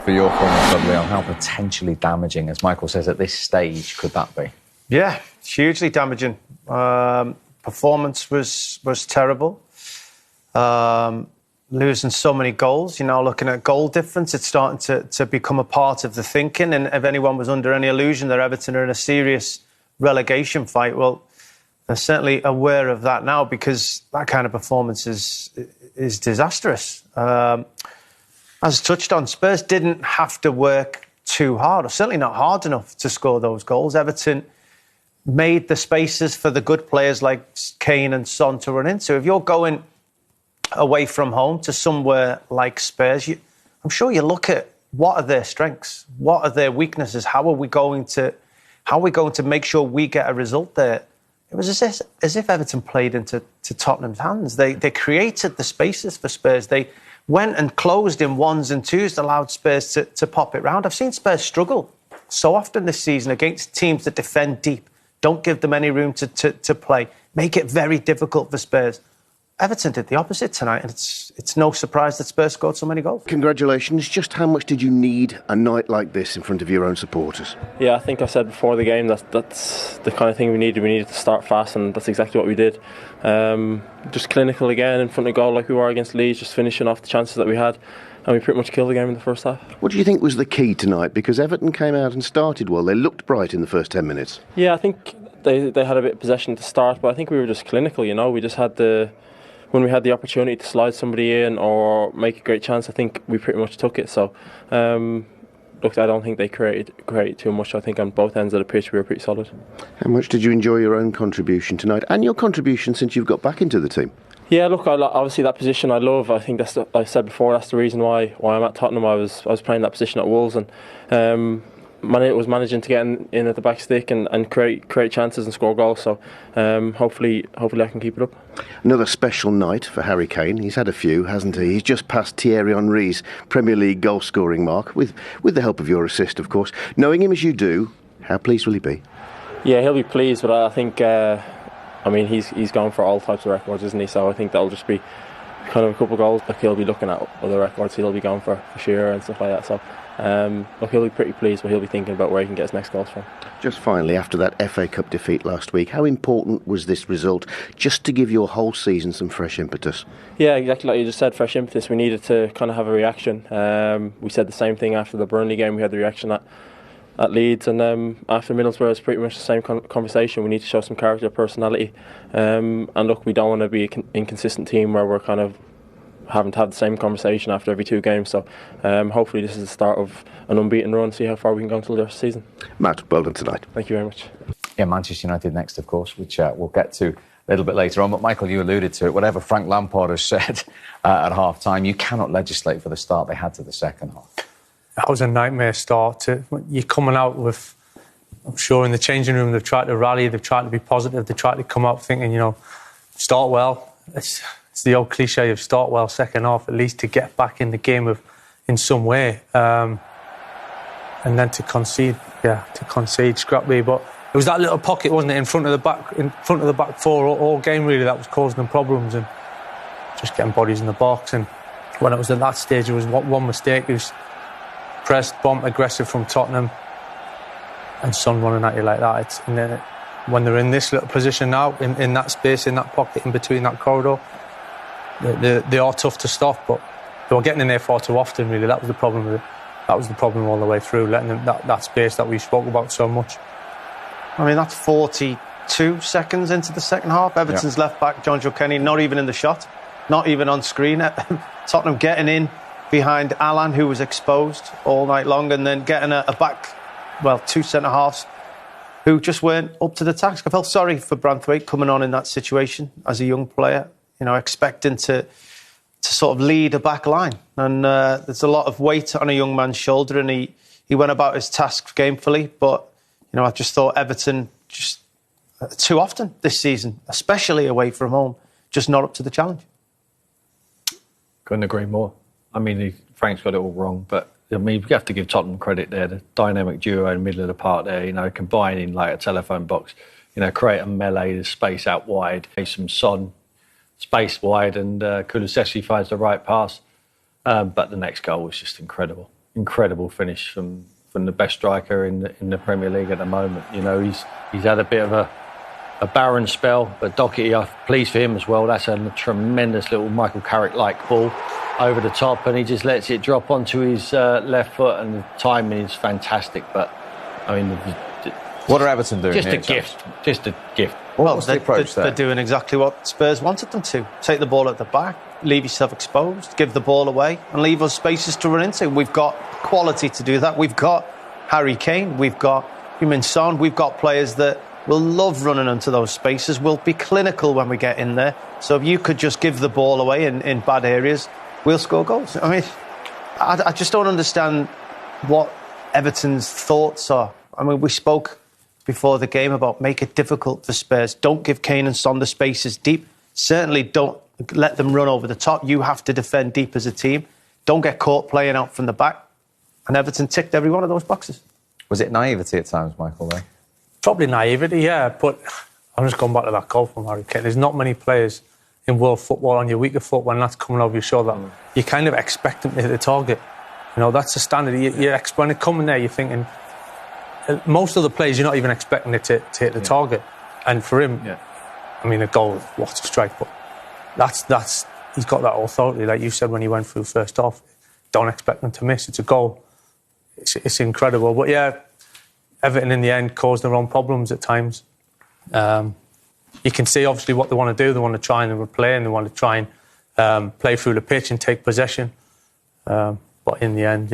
For your former club, Leon, how potentially damaging, as Michael says, at this stage, could that be? Yeah, hugely damaging. Performance was terrible. Losing so many goals, looking at goal difference, it's starting to become a part of the thinking. And if anyone was under any illusion that Everton are in a serious relegation fight, well, they're certainly aware of that now, because that kind of performance is disastrous. As touched on, Spurs didn't have to work too hard, or certainly not hard enough to score those goals. Everton made the spaces for the good players like Kane and Son to run into. If you're going away from home to somewhere like Spurs, I'm sure you look at what are their strengths, what are their weaknesses, how are we going to make sure we get a result there. It was as if Everton played into Tottenham's hands. They created the spaces for Spurs. They went and closed in ones and twos, allowed Spurs to pop it round. I've seen Spurs struggle so often this season against teams that defend deep, don't give them any room to play, make it very difficult for Spurs. Everton did the opposite tonight, and it's no surprise that Spurs scored so many goals. Congratulations. Just how much did you need a night like this in front of your own supporters? Yeah, I think I said before the game that's the kind of thing we needed. We needed to start fast, and that's exactly what we did. Just clinical again in front of goal like we were against Leeds, just finishing off the chances that we had, and we pretty much killed the game in the first half. What do you think was the key tonight? Because Everton came out and started well. They looked bright in the first 10 minutes. Yeah, I think they had a bit of possession to start, but I think we were just clinical, We just had when we had the opportunity to slide somebody in or make a great chance, I think we pretty much took it. So, look, I don't think they created too much. I think on both ends of the pitch we were pretty solid. How much did you enjoy your own contribution tonight, and your contribution since you've got back into the team? Yeah, look, obviously that position I love. I think like I said before, that's the reason why I'm at Tottenham. I was playing that position at Wolves, and it was managing to get in at the back stick and create chances and score goals. So hopefully I can keep it up. Another special night for Harry Kane. He's had a few, hasn't he? He's just passed Thierry Henry's Premier League goal scoring mark with the help of your assist, of course. Knowing him as you do, how pleased will he be? Yeah, he'll be pleased, but I think he's gone for all types of records, isn't he? So I think that'll just be kind of a couple of goals. Like, he'll be looking at other records he'll be going for Shearer and stuff like that. So look, he'll be pretty pleased, but he'll be thinking about where he can get his next goals from. Just finally, after that FA Cup defeat last week, how important was this result just to give your whole season some fresh impetus? Yeah, exactly like you just said, fresh impetus. We needed to kind of have a reaction. We said the same thing after the Burnley game. We had the reaction at Leeds, and after Middlesbrough, it's pretty much the same conversation. We need to show some character, personality, and look, we don't want to be an inconsistent team where we're kind of having to have the same conversation after every 2 games. So hopefully this is the start of an unbeaten run, see how far we can go until the rest of the season. Matt, well done tonight. Thank you very much. Yeah, Manchester United next, of course, which we'll get to a little bit later on. But Michael, you alluded to it. Whatever Frank Lampard has said at half-time, you cannot legislate for the start they had to the second half. That was a nightmare start. You're coming out with, I'm sure in the changing room they've tried to rally, they've tried to be positive, they've tried to come out thinking, start well. It's the old cliche of start well, second half, at least to get back in the game in some way. And then to concede scrappily. But it was that little pocket, wasn't it, in front of the back four all game really, that was causing them problems, and just getting bodies in the box. And when it was at that stage, it was one mistake. It was pressed, bomb, aggressive from Tottenham, and Son running at you like that. When they're in this little position now, in that space, in that pocket, in between that corridor, they are tough to stop, but they were getting in there far too often, really. That was the problem with it. That was the problem all the way through, letting them that space that we spoke about so much. I mean, that's 42 seconds into the second half. Everton's left back, John Joe Kenny, not even in the shot, not even on screen. Tottenham getting in behind Alan, who was exposed all night long, and then getting a back, 2 centre-halves who just weren't up to the task. I felt sorry for Branthwaite coming on in that situation as a young player, expecting to sort of lead a back line. And there's a lot of weight on a young man's shoulder, and he went about his task gamefully. But, I just thought Everton just too often this season, especially away from home, just not up to the challenge. Couldn't agree more. I mean, Frank's got it all wrong, but I mean, you have to give Tottenham credit there. The dynamic duo in the middle of the park there, combining like a telephone box, create a melee, the space out wide, some Son, space wide, and Kulusevski finds the right pass. But the next goal was just incredible. incredible finish from the best striker in the Premier League at the moment. You know, he's had a bit of a barren spell, but Doherty, I'm pleased for him as well. That's a tremendous little Michael Carrick-like ball over the top, and he just lets it drop onto his left foot, and the timing is fantastic. But I mean, what are Everton doing? Just here, a gift. Just a gift. What's the approach there? They're doing exactly what Spurs wanted them to. Take the ball at the back, leave yourself exposed, give the ball away, and leave us spaces to run into. We've got quality to do that. We've got Harry Kane, we've got Heung-min Son, we've got players that will love running into those spaces. We'll be clinical when we get in there. So if you could just give the ball away in bad areas, we'll score goals. I mean, I just don't understand what Everton's thoughts are. I mean, we spoke before the game about make it difficult for Spurs. Don't give Kane and Son the spaces deep. Certainly don't let them run over the top. You have to defend deep as a team. Don't get caught playing out from the back. And Everton ticked every one of those boxes. Was it naivety at times, Michael, though? Probably naivety, yeah. But I'm just going back to that goal from Harry Kane. There's not many players in world football on your weaker foot when that's coming over your shoulder. You kind of expect them to hit the target. You know, that's the standard. When it coming there, you're thinking... Most of the players, you're not even expecting it to hit the target. And for him, I mean, a goal, what a strike. But that's he's got that authority, like you said when he went through first off. Don't expect them to miss. It's a goal. It's incredible. But yeah, Everton in the end caused their own problems at times. You can see obviously what they want to do. They want to try and replay, and they want to try and play through the pitch and take possession. But in the end,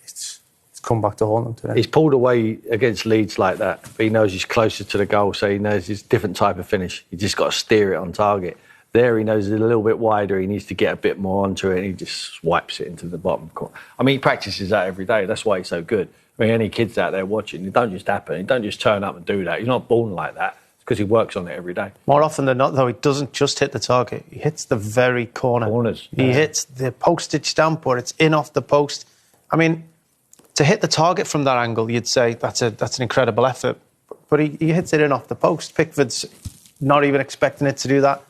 it's come back to haunt them today. He's pulled away against Leeds like that, but he knows he's closer to the goal, so he knows it's a different type of finish. You just got to steer it on target. There he knows it's a little bit wider, he needs to get a bit more onto it, and he just swipes it into the bottom corner. I mean, he practices that every day, that's why he's so good. I mean, any kids out there watching, it don't just happen, he don't just turn up and do that. He's not born like that, it's because he works on it every day. More often than not, though, he doesn't just hit the target, he hits the very corner. Corners. He hits the postage stamp, or it's in off the post. I mean, to hit the target from that angle, you'd say that's an incredible effort. But he hits it in off the post. Pickford's not even expecting it to do that.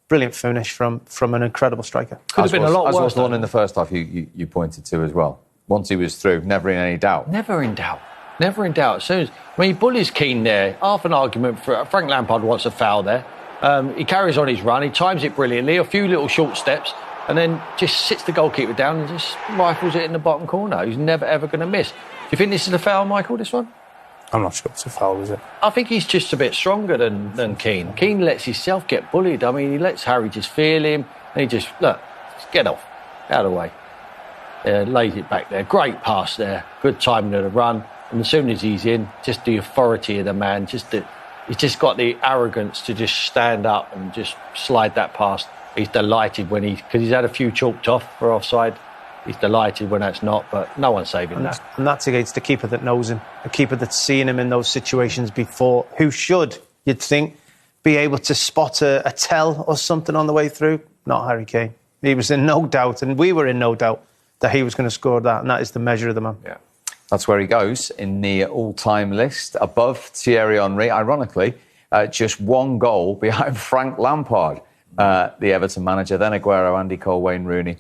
Brilliant finish from an incredible striker. Could have been a lot worse. As was the one in the first half you pointed to as well. Once he was through, never in any doubt. Never in doubt. Never in doubt. As soon as, he bullies Keane there, half an argument for Frank Lampard wants a foul there. He carries on his run, he times it brilliantly, a few little short steps, and then just sits the goalkeeper down and just rifles it in the bottom corner. He's never, ever going to miss. Do you think this is a foul, Michael, this one? I'm not sure it's a foul, is it? I think he's just a bit stronger than Keane. Keane lets himself get bullied. I mean, he lets Harry just feel him, and he just get off, out of the way. Lays it back there. Great pass there. Good timing of the run. And as soon as he's in, just the authority of the man, he's just got the arrogance to just stand up and just slide that past. He's delighted because he's had a few chalked off for offside. He's delighted when that's not, but no one's saving that. And that's against the keeper that knows him, a keeper that's seen him in those situations before, who should, you'd think, be able to spot a tell or something on the way through. Not Harry Kane. He was in no doubt, and we were in no doubt that he was going to score that, and that is the measure of the man. Yeah. That's where he goes in the all-time list, above Thierry Henry. Ironically, just one goal behind Frank Lampard, the Everton manager, then Aguero, Andy Cole, Wayne Rooney.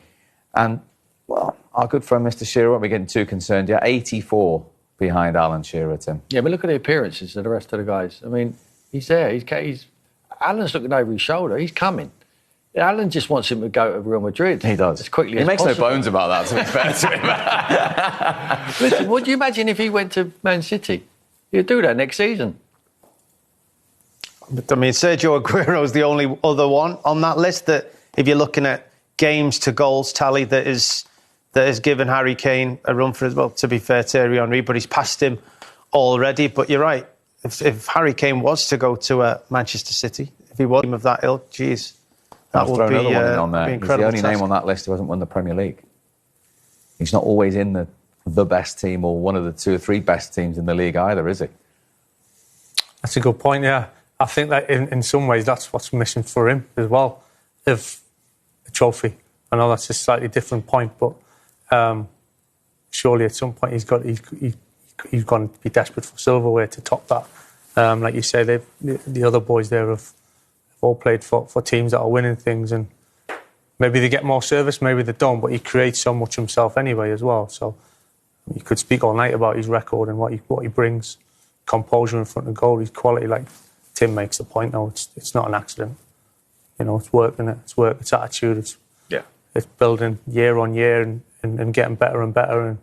And, well, our good friend Mr. Shearer won't be getting too concerned yet. 84 behind Alan Shearer, Tim. Yeah, but look at the appearances of the rest of the guys. I mean, he's there. Alan's looking over his shoulder. He's coming. Alan just wants him to go to Real Madrid. He does. As quickly He as makes possible. no bones about that, to be fair to him. Listen, what do you imagine if he went to Man City? He'd do that next season. But, I mean, Sergio Aguero is the only other one on that list that, if you're looking at games to goals tally, that has given Harry Kane a run for his... Well, to be fair, Thierry Henry, but he's passed him already. But you're right. If Harry Kane was to go to Manchester City, if he was a team of that ilk, geez... That would be on there. He's the only name on that list who hasn't won the Premier League. He's not always in the best team or one of the 2 or 3 best teams in the league either, is he? That's a good point, yeah. I think that in some ways that's what's missing for him as well, of a trophy. I know that's a slightly different point, but surely at some point he's going to be desperate for silverware to top that. Like you say, the other boys there have all played for teams that are winning things, and maybe they get more service, maybe they don't, but he creates so much himself anyway as well. So You could speak all night about his record and what he brings. Composure in front of goal, his quality. Like Tim makes the point now, it's not an accident. It's work, isn't it? It's work, it's attitude, it's building year on year and getting better and better. And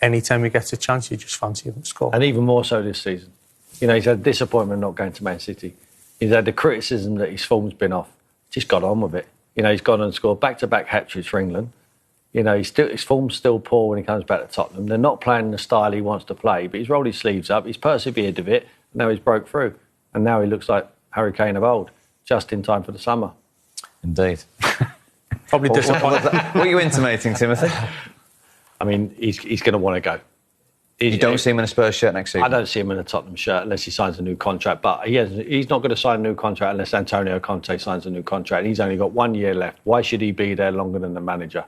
any time he gets a chance, you just fancy him to score. And even more so this season. He's had disappointment not going to Man City. He's had the criticism that his form's been off. Just got on with it. He's gone and scored back-to-back hat-tricks for England. His form's still poor when he comes back to Tottenham. They're not playing the style he wants to play, but he's rolled his sleeves up, he's persevered with it, and now he's broke through. And now he looks like Harry Kane of old, just in time for the summer. Indeed. Probably disappointed. What are you intimating, Timothy? I mean, he's going to want to go. You don't see him in a Spurs shirt next season? I don't see him in a Tottenham shirt unless he signs a new contract. But he's not going to sign a new contract unless Antonio Conte signs a new contract. He's only got 1 year left. Why should he be there longer than the manager?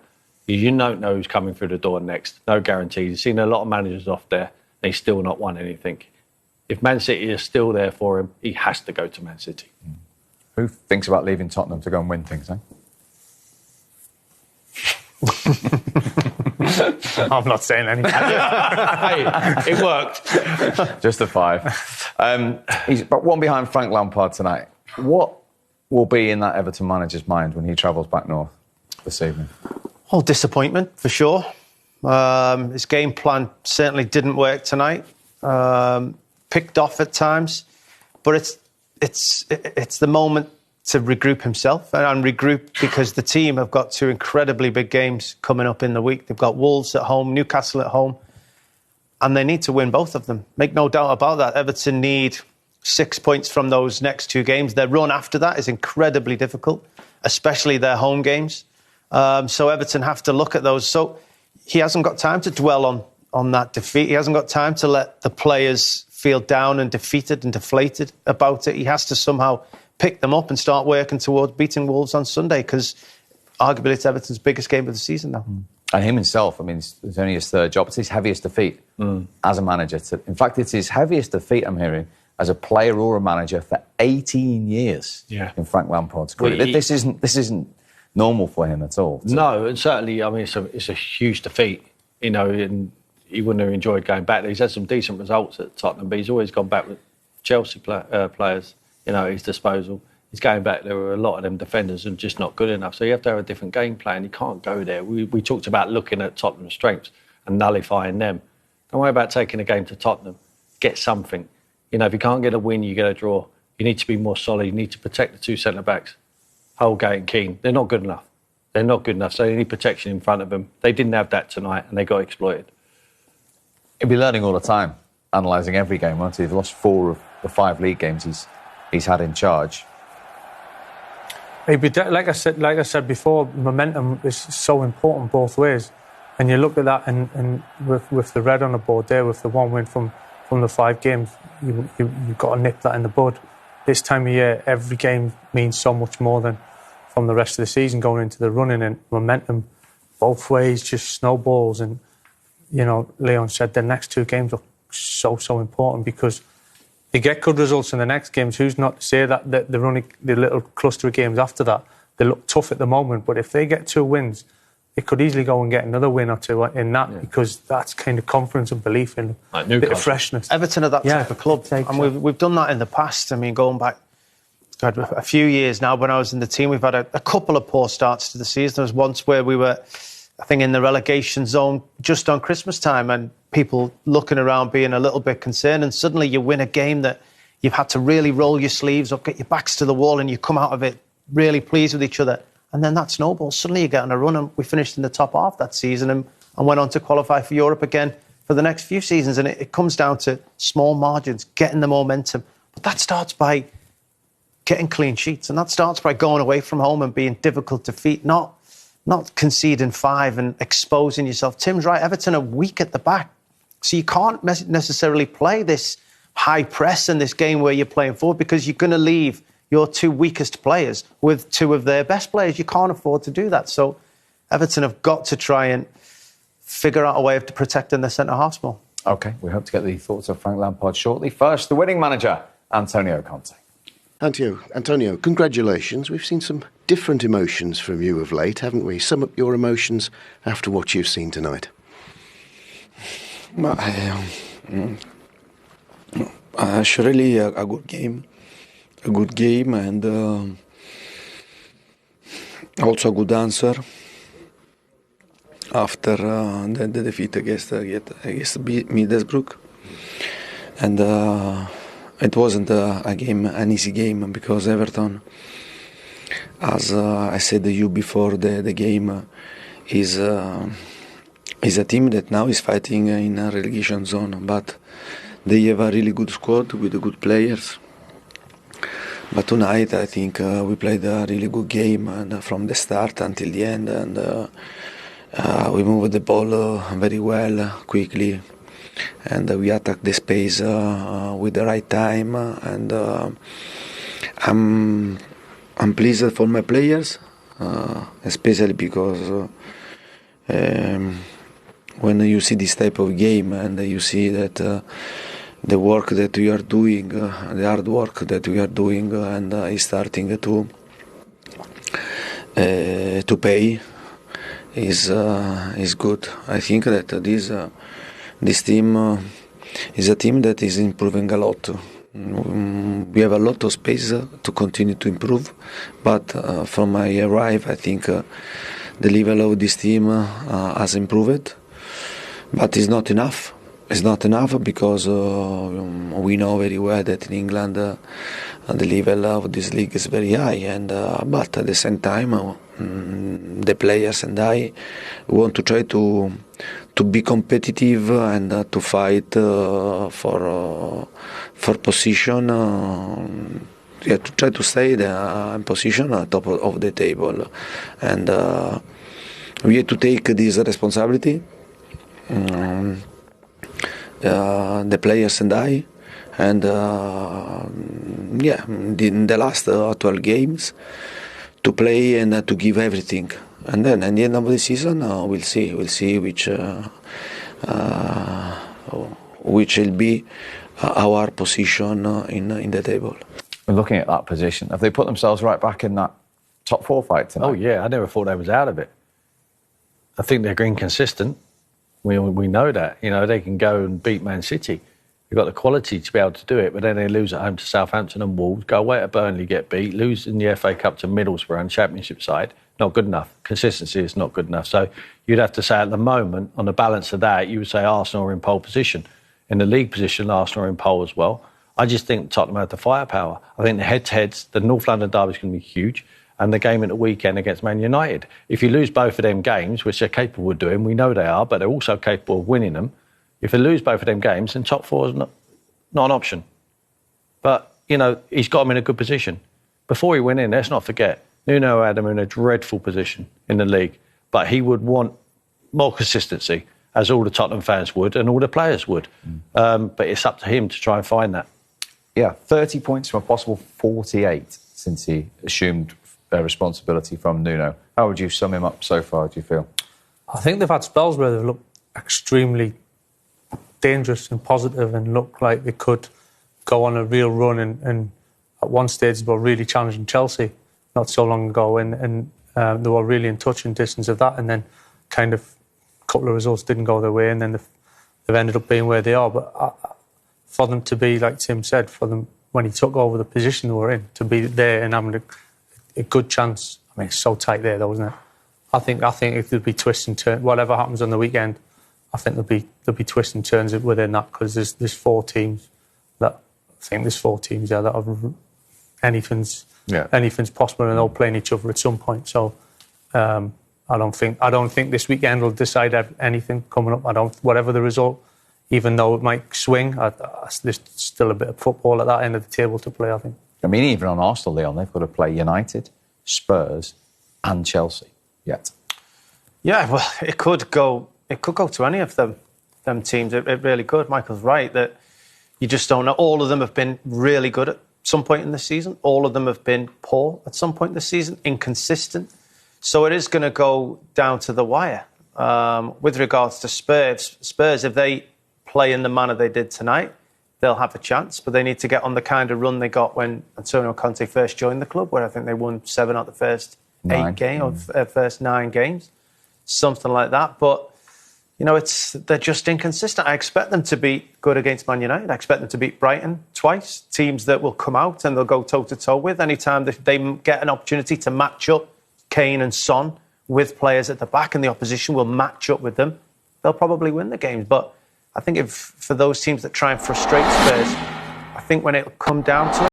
You don't know who's coming through the door next. No guarantees. You've seen a lot of managers off there. They've still not won anything. If Man City is still there for him, he has to go to Man City. Who thinks about leaving Tottenham to go and win things, eh? I'm not saying anything. Hey, it worked. Just a 5. He's about one behind Frank Lampard tonight. What will be in that Everton manager's mind when he travels back north this evening? Oh, disappointment, for sure. His game plan certainly didn't work tonight. Picked off at times. But it's the moment to regroup himself and regroup because the team have got 2 incredibly big games coming up in the week. They've got Wolves at home, Newcastle at home, and they need to win both of them. Make no doubt about that. Everton need 6 points from those next 2 games. Their run after that is incredibly difficult, especially their home games. So Everton have to look at those. So he hasn't got time to dwell on that defeat. He hasn't got time to let the players feel down and defeated and deflated about it. He has to somehow pick them up and start working towards beating Wolves on Sunday because arguably it's Everton's biggest game of the season now. And him himself, I mean, it's only his 3rd job. It's his heaviest defeat as a manager. In fact, it's his heaviest defeat, I'm hearing, as a player or a manager for 18 years in Frank Lampard's career. Well, this isn't normal for him at all. No, and certainly, I mean, it's a huge defeat, and he wouldn't have enjoyed going back there. He's had some decent results at Tottenham, but he's always gone back with Chelsea players, at his disposal. He's going back there with a lot of them defenders and just not good enough. So you have to have a different game plan. You can't go there. We talked about looking at Tottenham's strengths and nullifying them. Don't worry about taking a game to Tottenham. Get something. If you can't get a win, you get a draw. You need to be more solid. You need to protect the 2 centre-backs, Holgate and Keane. They're not good enough. They're not good enough, so they need protection in front of them. They didn't have that tonight, and they got exploited. He'll be learning all the time, analysing every game, won't he? He's lost 4 of the 5 league games he's had in charge. Like I said before, momentum is so important both ways. And you look at that, and with the red on the board there, with the 1 win from the 5 games, you've got to nip that in the bud. This time of year, every game means so much more than from the rest of the season going into the running, and momentum both ways just snowballs. And Leon said the next 2 games are so important because they get good results in the next games. Who's not to say that they're running the little cluster of games after that? They look tough at the moment, but if they get 2 wins, they could easily go and get another win or 2 in that because that's kind of confidence and belief in a bit of freshness. Everton are that type of club, and we've done that in the past. I mean, going back a few years now, when I was in the team, we've had a couple of poor starts to the season. There was once where we were, I think, in the relegation zone just on Christmas time, and people looking around being a little bit concerned, and suddenly you win a game that you've had to really roll your sleeves up, get your backs to the wall, and you come out of it really pleased with each other. And then that snowballs. Suddenly you get on a run, and we finished in the top half that season and went on to qualify for Europe again for the next few seasons. And it comes down to small margins, getting the momentum. But that starts by getting clean sheets, and that starts by going away from home and being difficult to defeat, not conceding 5 and exposing yourself. Tim's right, Everton are weak at the back. So you can't necessarily play this high press in this game where you're playing forward because you're going to leave your 2 weakest players with 2 of their best players. You can't afford to do that. So Everton have got to try and figure out a way of protecting their centre-halves more. OK, we hope to get the thoughts of Frank Lampard shortly. First, the winning manager, Antonio Conte. Antonio, congratulations. We've seen some different emotions from you of late, haven't we? Sum up your emotions after what you've seen tonight. Surely a good game. A good game and also a good answer after the defeat against Middlesbrough. And it wasn't an easy game because Everton, as I said to you before the game, is a team that now is fighting in a relegation zone, but they have a really good squad with good players. But tonight I think we played a really good game, and from the start until the end, and we moved the ball very well, quickly, and we attacked the space with the right time. And I'm pleased for my players, especially because when you see this type of game and you see that the work that we are doing, the hard work that we are doing, and is starting to pay, is good. I think that this team is a team that is improving a lot. We have a lot of space to continue to improve, but from I arrive, I think the level of this team has improved, but it's not enough. It's not enough because we know very well that in England the level of this league is very high, and but at the same time the players and I want to try to be competitive and to fight for position. To try to stay in position at top of the table, and we have to take this responsibility. The players and I, and in the last 12 games to play and to give everything, and then at the end of the season we'll see which will be our position in the table. Looking at that position, have they put themselves right back in that top 4 fight tonight? Oh yeah, I never thought they was out of it. I think they're inconsistent. We know that. You know, they can go and beat Man City. They've got the quality to be able to do it, but then they lose at home to Southampton and Wolves, go away to Burnley, get beat, lose in the FA Cup to Middlesbrough and Championship side. Not good enough. Consistency is not good enough. So you'd have to say at the moment, on the balance of that, you would say Arsenal are in pole position. In the league position, Arsenal are in pole as well. I just think Tottenham have the firepower. I think the head-to-heads, the North London derby is going to be huge, and the game at the weekend against Man United. If you lose both of them games, which they're capable of doing, we know they are, but they're also capable of winning them. If they lose both of them games, then top 4 is not an option. But, you know, he's got them in a good position. Before he went in, let's not forget, Nuno had him in a dreadful position in the league, but he would want more consistency, as all the Tottenham fans would and all the players would. But it's up to him to try and find that. Yeah, 30 points from a possible 48 since he assumed responsibility from Nuno. How would you sum him up so far, do you feel? I think they've had spells where they've looked extremely dangerous and positive and looked like they could go on a real run, and at one stage they were really challenging Chelsea not so long ago, and they were really in touch and distance of that, and then kind of a couple of results didn't go their way, and then they've ended up being where they are. But for them to be, like Tim said, for them when he took over the position they were in, to be there and having a good chance. I mean, it's so tight there, though, isn't it? I think if there'd be twists and turns, whatever happens on the weekend, I think there'll be twists and turns within that, because there's 4 teams that have anything's possible, and they'll play each other at some point. So I don't think this weekend will decide anything coming up. Whatever the result, even though it might swing, there's still a bit of football at that end of the table to play, I think. I mean, even on Arsenal, Leon, they've got to play United, Spurs and Chelsea yet. Yeah, well, it could go to any of them teams. It really could. Michael's right that you just don't know. All of them have been really good at some point in the season. All of them have been poor at some point in the season, inconsistent. So it is going to go down to the wire. With regards to Spurs, if they play in the manner they did tonight, they'll have a chance, but they need to get on the kind of run they got when Antonio Conte first joined the club, where I think they won 7 out of the first 8 games, or first 9 games, something like that. But You know, they're just inconsistent. I expect them to be good against Man United. I expect them to beat Brighton twice, teams that will come out and they'll go toe-to-toe with. Anytime they get an opportunity to match up Kane and Son with players at the back and the opposition will match up with them, they'll probably win the games. But I think for those teams that try and frustrate Spurs, I think when it'll come down to it,